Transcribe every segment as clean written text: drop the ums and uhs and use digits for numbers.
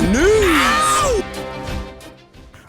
News!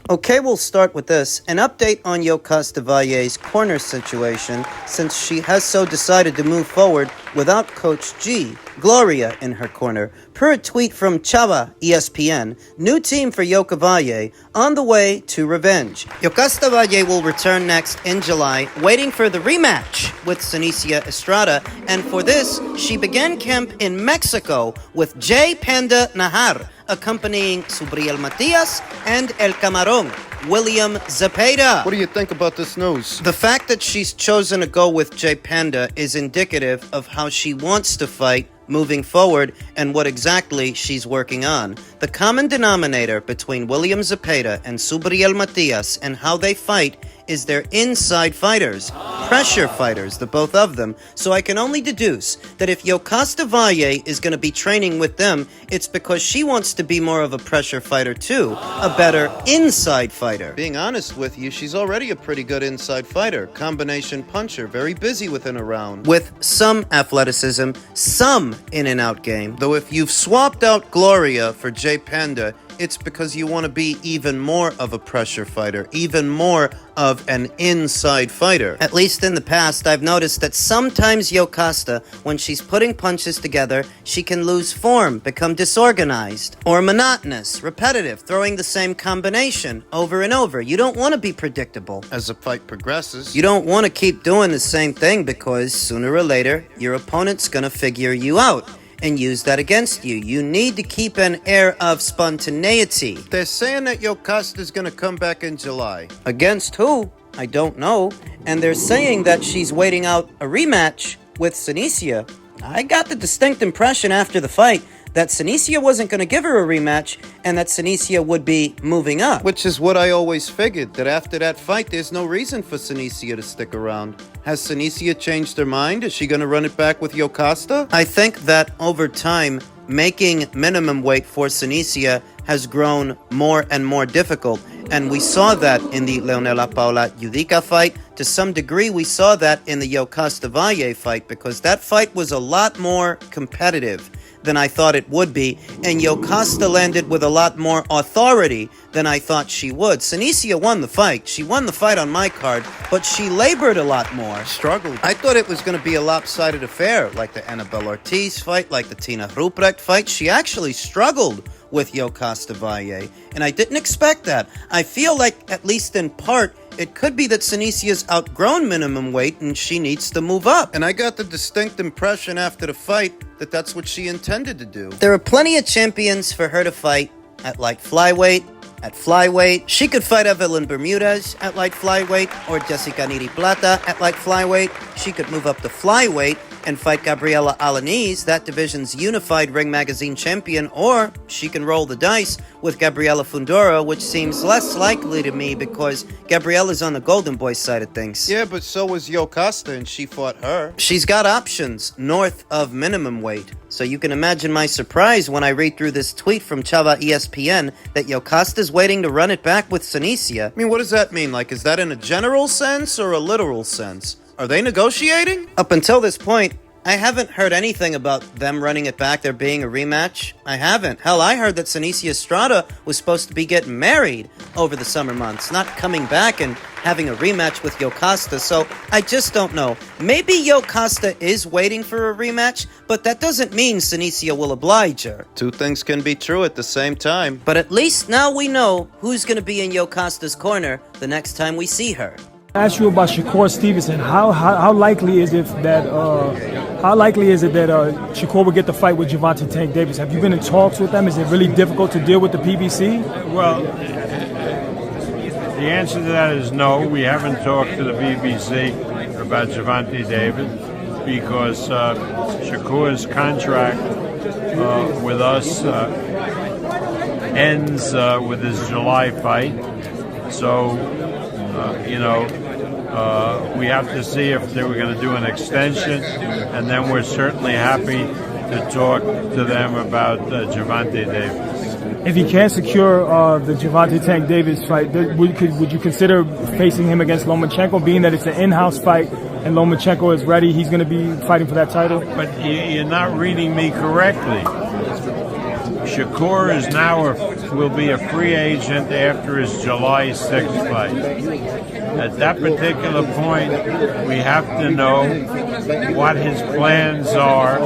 Okay, we'll start with this. An update on Yokasta Valle's corner situation, since she has so decided to move forward without Coach G, Gloria, in her corner. Per a tweet from Chava, ESPN, new team for Yokasta Valle on the way to revenge. Yokasta Valle will return next in July, waiting for the rematch with Seniesa Estrada, and for this, she began camp in Mexico with J. Panda Nahar, accompanying Subriel Matias and El Camarón, William Zepeda. What do you think about this news? The fact that she's chosen to go with J. Panda is indicative of how she wants to fight moving forward and what exactly she's working on. The common denominator between William Zepeda and Subriel Matias and how they fight is they're inside fighters, pressure fighters, the both of them. So I can only deduce that if Yokasta Valle is going to be training with them, it's because she wants to be more of a pressure fighter too, a better inside fighter. Being honest with you, she's already a pretty good inside fighter, combination puncher, very busy within a round. With some athleticism, some in and out game. Though if you've swapped out Gloria for J. Panda, it's because you want to be even more of a pressure fighter, even more of an inside fighter. At least in the past, I've noticed that sometimes Yokasta, when she's putting punches together, she can lose form, become disorganized, or monotonous, repetitive, throwing the same combination over and over. You don't want to be predictable. As the fight progresses, You don't want to keep doing the same thing because sooner or later, your opponent's going to figure you out and use that against you. You need to keep an air of spontaneity. they're saying that Yokasta's going to come back in July. Against who? I don't know. And they're saying that she's waiting out a rematch with Seniesa. I got the distinct impression after the fight that Seniesa wasn't going to give her a rematch and that Seniesa would be moving up. Which is what I always figured, that after that fight, there's no reason for Seniesa to stick around. Has Seniesa changed her mind? Is she going to run it back with Yokasta? I think that over time, making minimum weight for Seniesa has grown more and more difficult. And we saw that in the Leonela Paula Yudica fight. To some degree, we saw that in the Yokasta Valle fight because that fight was a lot more competitive than I thought it would be, and Yokasta landed with a lot more authority than I thought she would. Seniesa won the fight. She won the fight on my card, but she labored a lot more. Struggled. I thought it was going to be a lopsided affair, like the Annabelle Ortiz fight, like the Tina Ruprecht fight. She actually struggled with Yokasta Valle, and I didn't expect that. I feel like, at least in part, it could be that Senesia's outgrown minimum weight and she needs to move up. And I got the distinct impression after the fight that that's what she intended to do. There are plenty of champions for her to fight at light flyweight, at flyweight. She could fight Evelyn Bermudez at light flyweight or Jessica Niri Plata at light flyweight. She could move up to flyweight and fight Gabriela Alanis, that division's unified Ring Magazine champion, or she can roll the dice with Gabriela Fundora, which seems less likely to me because Gabriela's on the Golden Boy side of things. Yeah, but so was Yokasta, and she fought her. She's got options north of minimum weight. So you can imagine my surprise when I read through this tweet from Chava ESPN that Yokasta's waiting to run it back with Seniesa. I mean, what does that mean? Like, is that in a general sense or a literal sense? Are they negotiating? Up until this point, I haven't heard anything about them running it back, there being a rematch. I haven't. Hell, I heard that Seniesa Estrada was supposed to be getting married over the summer months, not coming back and having a rematch with Yokasta, so I just don't know. Maybe Yokasta is waiting for a rematch, but that doesn't mean Seniesa will oblige her. Two things can be true at the same time. But at least now we know who's going to be in Yokasta's corner the next time we see her. I asked you about Shakur Stevenson. How likely is it that Shakur will get the fight with Gervonta Tank Davis? Have you been in talks with them? Is it really difficult to deal with the PBC? Well, the answer to that is no. We haven't talked to the BBC about Gervonta Davis because Shakur's contract with us ends with his July fight. So, we have to see if they were going to do an extension, and then we're certainly happy to talk to them about Gervonta Davis. If he can't secure the Gervonta Tank Davis fight, would you consider facing him against Lomachenko, being that it's an in-house fight and Lomachenko is ready, he's going to be fighting for that title? But you're not reading me correctly. Shakur is will be a free agent after his July 6th fight. At that particular point, we have to know what his plans are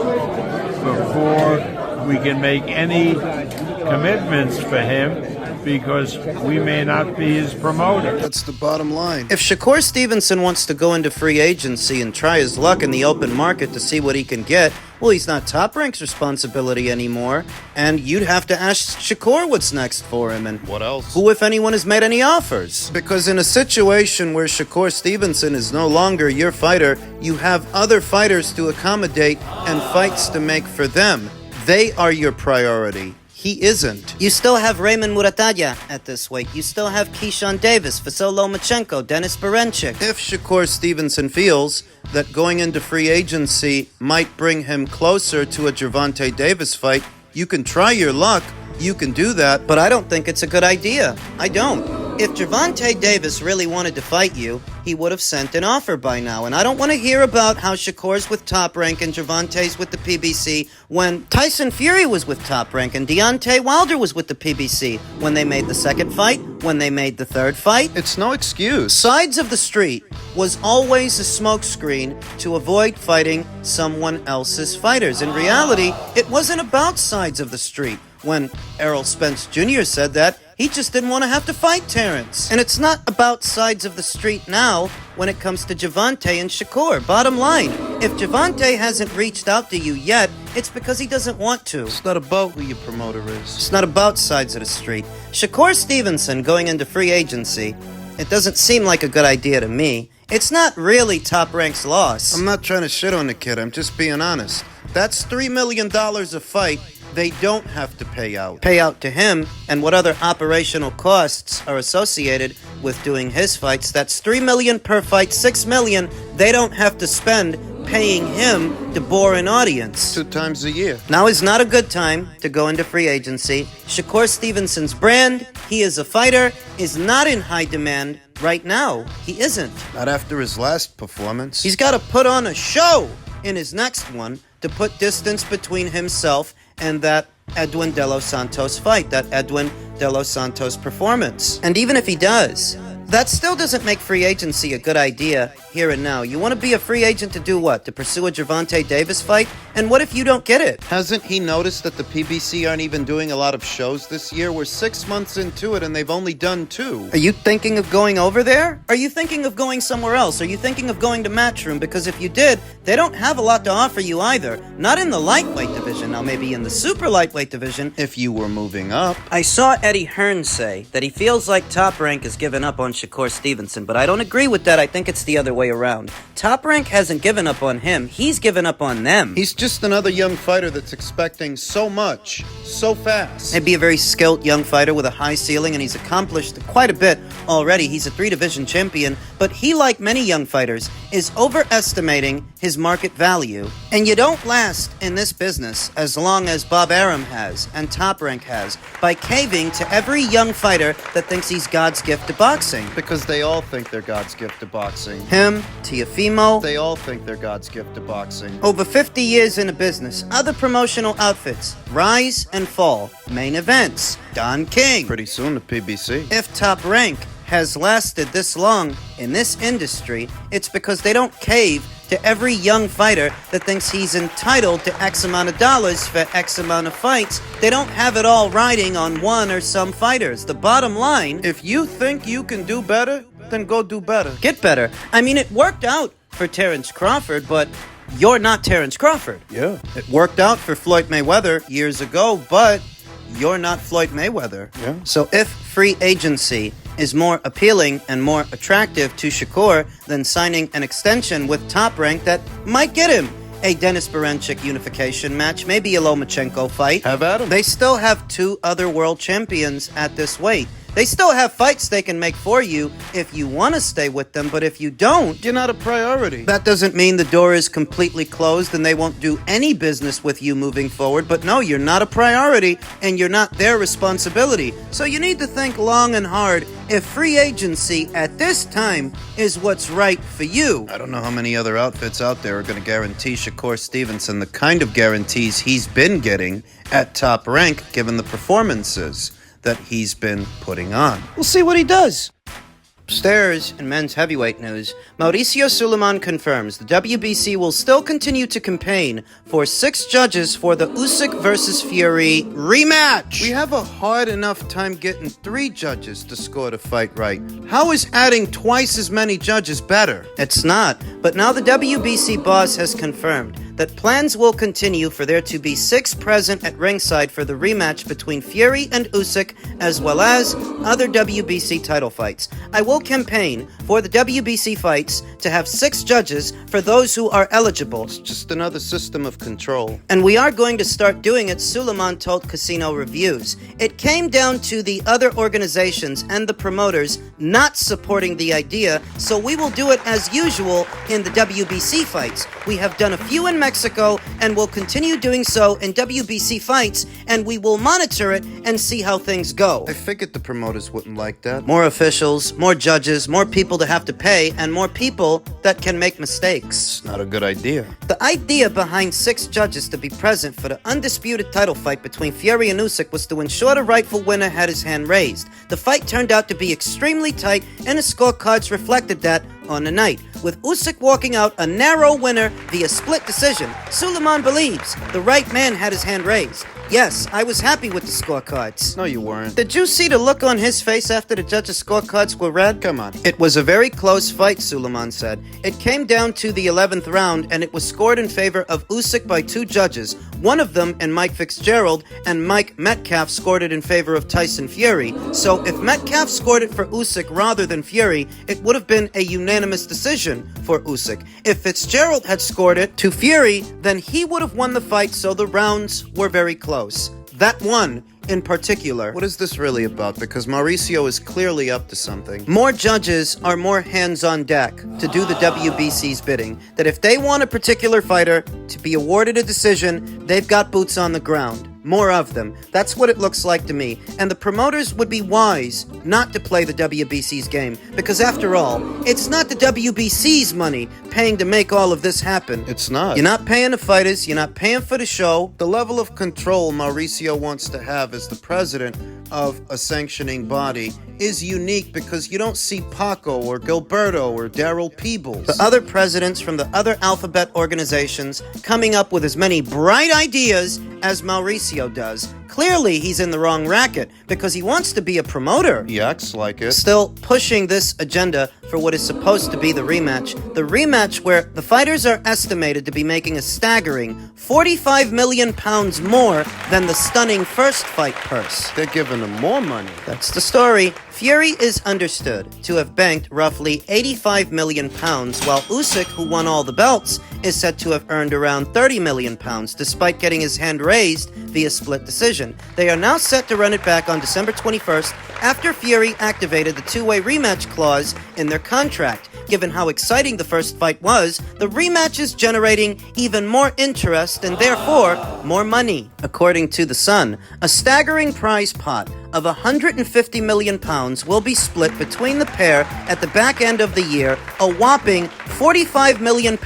before we can make any commitments for him, because we may not be his promoter. That's the bottom line. If Shakur Stevenson wants to go into free agency and try his luck in the open market to see what he can get, well, he's not Top Rank's responsibility anymore, and you'd have to ask Shakur what's next for him, and What else? who, if anyone, has made any offers. Because in a situation where Shakur Stevenson is no longer your fighter, you have other fighters to accommodate and fights to make for them. They are your priority. He isn't. You still have Raymond Muratalla at this weight. You still have Keyshawn Davis, Vasyl Lomachenko, Denis Berinchyk. If Shakur Stevenson feels that going into free agency might bring him closer to a Gervonta Davis fight, you can try your luck. You can do that. But I don't think it's a good idea. I don't. If Gervonta Davis really wanted to fight you, he would have sent an offer by now. And I don't want to hear about how Shakur's with Top Rank and Gervonta's with the PBC when Tyson Fury was with Top Rank and Deontay Wilder was with the PBC when they made the second fight, when they made the third fight. It's no excuse. Sides of the Street was always a smokescreen to avoid fighting someone else's fighters. In reality, it wasn't about Sides of the Street. When Errol Spence Jr. said that, he just didn't want to have to fight Terrence. And it's not about Sides of the Street now when it comes to Gervonta and Shakur. Bottom line, if Gervonta hasn't reached out to you yet, it's because he doesn't want to. It's not about who your promoter is. It's not about Sides of the Street. Shakur Stevenson going into free agency, it doesn't seem like a good idea to me. It's not really Top Rank's loss. I'm not trying to shit on the kid. I'm just being honest. That's $3 million a fight. They don't have to pay out. Pay out to him, and what other operational costs are associated with doing his fights. That's $3 million per fight, $6 million they don't have to spend paying him to bore an audience. 2 times a year. Now is not a good time to go into free agency. Shakur Stevenson's brand, he is a fighter, is not in high demand right now. He isn't. Not after his last performance. He's got to put on a show in his next one to put distance between himself and that Edwin De Los Santos fight, that Edwin De Los Santos performance. And even if he does, that still doesn't make free agency a good idea here and now. You want to be a free agent to do what? To pursue a Gervonta Davis fight? And what if you don't get it? Hasn't he noticed that the PBC aren't even doing a lot of shows this year? We're 6 months into it and they've only done 2. Are you thinking of going over there? Are you thinking of going somewhere else? Are you thinking of going to Matchroom? Because if you did, they don't have a lot to offer you either. Not in the lightweight division. Now maybe in the super lightweight division. If you were moving up. I saw Eddie Hearn say that he feels like Top Rank has given up on Shakur Stevenson, but I don't agree with that. I think it's the other way around. Top Rank hasn't given up on him. He's given up on them. He's just another young fighter that's expecting so much, so fast. Maybe a very skilled young fighter with a high ceiling, and he's accomplished quite a bit already. He's a 3-division champion, but he, like many young fighters, is overestimating his market value. And you don't last in this business as long as Bob Arum has and Top Rank has by caving to every young fighter that thinks he's God's gift to boxing. Because they all think they're God's gift to boxing. Him, Teofimo. They all think they're God's gift to boxing. Over 50 years in a business, other promotional outfits, rise and fall, main events, Don King. Pretty soon the PBC. If Top Rank has lasted this long in this industry, it's because they don't cave to every young fighter that thinks he's entitled to X amount of dollars for X amount of fights. They don't have it all riding on one or some fighters. The bottom line, If you think you can do better, then go do better. get better. I mean, it worked out for Terrence Crawford, but you're not Terrence Crawford. Yeah. It worked out for Floyd Mayweather years ago, but you're not Floyd Mayweather. Yeah. So if free agency is more appealing and more attractive to Shakur than signing an extension with Top Rank that might get him a Denis Berinchyk unification match, maybe a Lomachenko fight. Have at 'em. They still have 2 other world champions at this weight. They still have fights they can make for you if you want to stay with them, but if you don't, You're not a priority. that doesn't mean the door is completely closed and they won't do any business with you moving forward. But no, you're not a priority and you're not their responsibility. So you need to think long and hard if free agency at this time is what's right for you. I don't know how many other outfits out there are going to guarantee Shakur Stevenson the kind of guarantees he's been getting at Top Rank, given the performances that he's been putting on. We'll see what he does. Upstairs, in men's heavyweight news, Mauricio Sulaiman confirms the WBC will still continue to campaign for 6 judges for the Usyk versus Fury rematch. We have a hard enough time getting 3 judges to score the fight right. How is adding twice as many judges better? It's not, but now the WBC boss has confirmed that plans will continue for there to be 6 present at ringside for the rematch between Fury and Usyk, as well as other WBC title fights. I will campaign for the WBC fights to have 6 judges for those who are eligible. It's just another system of control. And we are going to start doing it, Sulaiman told Casino Reviews. It came down to the other organizations and the promoters not supporting the idea, so we will do it as usual in the WBC fights. We have done a few in Mexico and will continue doing so in WBC fights, and we will monitor it and see how things go. I figured the promoters wouldn't like that. More officials, more judges, more people to have to pay, and more people that can make mistakes. It's not a good idea. The idea behind 6 judges to be present for the undisputed title fight between Fury and Usyk was to ensure the rightful winner had his hand raised. The fight turned out to be extremely tight, and the scorecards reflected that on the night, with Usyk walking out a narrow winner via split decision. Sulaiman believes the right man had his hand raised. Yes, I was happy with the scorecards. No, you weren't. Did you see the look on his face after the judges' scorecards were read? Come on. It was a very close fight, Sulaiman said. It came down to the 11th round, and it was scored in favor of Usyk by 2 judges. One of them, and Mike Fitzgerald, and Mike Metcalf scored it in favor of Tyson Fury. So if Metcalf scored it for Usyk rather than Fury, it would have been a unanimous decision for Usyk. If Fitzgerald had scored it to Fury, then he would have won the fight, so the rounds were very close. That one in particular. What is this really about? Because Mauricio is clearly up to something. More judges are more hands on deck to do the WBC's bidding. That if they want a particular fighter to be awarded a decision, they've got boots on the ground. More of them. That's what it looks like to me. And the promoters would be wise not to play the WBC's game. Because after all, it's not the WBC's money paying to make all of this happen. It's not. You're not paying the fighters. You're not paying for the show. The level of control Mauricio wants to have as the president of a sanctioning body is unique because you don't see Paco or Gilberto or Daryl Peebles. The other presidents from the other alphabet organizations coming up with as many bright ideas as Mauricio does. Clearly, he's in the wrong racket because he wants to be a promoter. He acts like it. Still pushing this agenda for what is supposed to be the rematch. The rematch where the fighters are estimated to be making a staggering £45 million more than the stunning first fight purse. They're giving him more money. That's the story. Fury is understood to have banked roughly £85 million, while Usyk, who won all the belts, is said to have earned around £30 million, despite getting his hand raised via split decision. They are now set to run it back on December 21st after Fury activated the 2-way rematch clause in their contract. Given how exciting the first fight was, the rematch is generating even more interest and therefore more money. According to The Sun, a staggering prize pot of £150 million will be split between the pair at the back end of the year, a whopping £45 million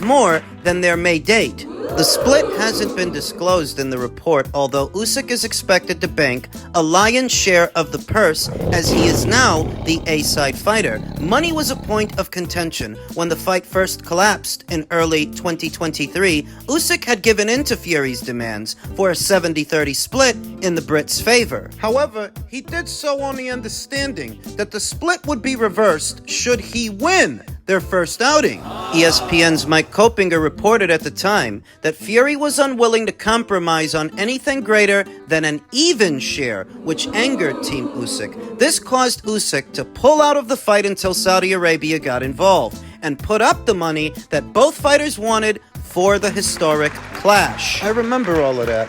more than their May date. The split hasn't been disclosed in the report, although Usyk is expected to bank a lion's share of the purse as he is now the A-side fighter. Money was a point of contention when the fight first collapsed in early 2023. Usyk had given in to Fury's demands for a 70-30 split in the Brits' favor. However, he did so on the understanding that the split would be reversed should he win their first outing. ESPN's Mike Kopinger reported at the time that Fury was unwilling to compromise on anything greater than an even share, which angered Team Usyk. This caused Usyk to pull out of the fight until Saudi Arabia got involved and put up the money that both fighters wanted for the historic clash. I remember all of that.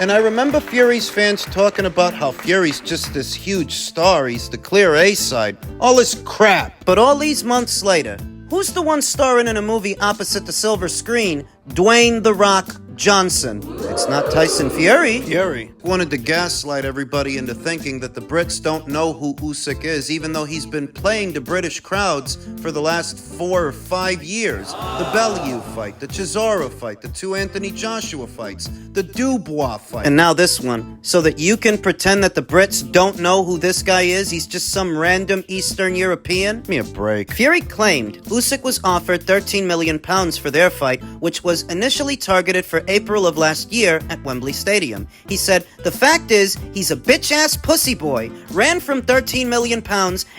And I remember Fury's fans talking about how Fury's just this huge star, he's the clear A-side. All this crap. But all these months later, who's the one starring in a movie opposite the silver screen? Dwayne "The Rock" Johnson. It's not Tyson Fury. Fury wanted to gaslight everybody into thinking that the Brits don't know who Usyk is, even though he's been playing to British crowds for the last 4 or 5 years. The Bellew fight, the Chisora fight, the 2 Anthony Joshua fights, the Dubois fight. And now this one, so that you can pretend that the Brits don't know who this guy is. He's just some random Eastern European. Give me a break. Fury claimed Usyk was offered £13 million for their fight, which was initially targeted for April of last year at Wembley Stadium. He said, "The fact is, he's a bitch-ass pussy boy, ran from £13 million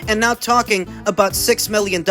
and now talking about $6 million.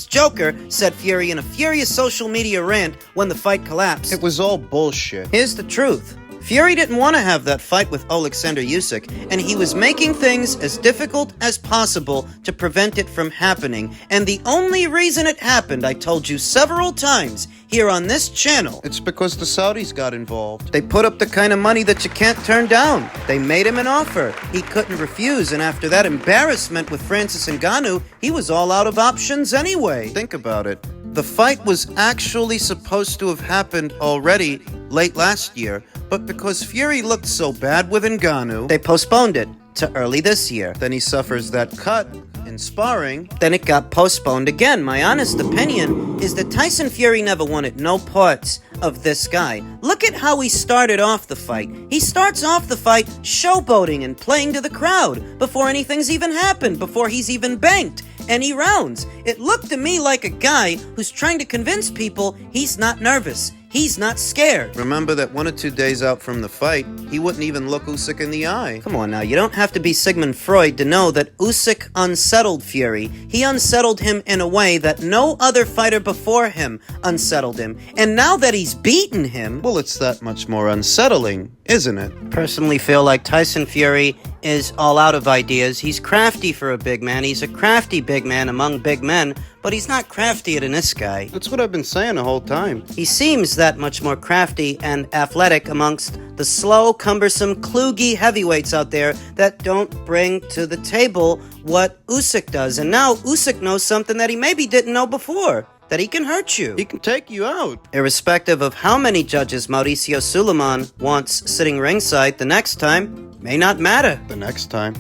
Joker," said Fury in a furious social media rant when the fight collapsed. It was all bullshit. Here's the truth. Fury didn't want to have that fight with Alexander Usyk, and he was making things as difficult as possible to prevent it from happening. And the only reason it happened, I told you several times here on this channel, It's because the Saudis got involved. they put up the kind of money that you can't turn down. They made him an offer he couldn't refuse, and after that embarrassment with Francis Ngannou, he was all out of options anyway. Think about it. The fight was actually supposed to have happened already late last year, but because Fury looked so bad with Ngannou, They postponed it to early this year. then he suffers that cut in sparring. Then it got postponed again. My honest opinion is that Tyson Fury never wanted no parts of this guy. Look at how he started off the fight. He starts off the fight showboating and playing to the crowd before anything's even happened, before he's even banked any rounds. It looked to me like a guy who's trying to convince people he's not nervous. He's not scared. Remember that 1 or 2 days out from the fight, he wouldn't even look Usyk in the eye. Come on now, you don't have to be Sigmund Freud to know that Usyk unsettled Fury. He unsettled him in a way that no other fighter before him unsettled him. And now that he's beaten him, Well, it's that much more unsettling, isn't it? personally feel like Tyson Fury is all out of ideas. He's crafty for a big man. He's a crafty big man among big men, but he's not craftier than this guy. That's what I've been saying the whole time. He seems that much more crafty and athletic amongst the slow, cumbersome, kludgy heavyweights out there that don't bring to the table what Usyk does. And now Usyk knows something that he maybe didn't know before, that he can hurt you. He can take you out. Irrespective of how many judges Mauricio Sulaiman wants sitting ringside, the next time may not matter. The next time.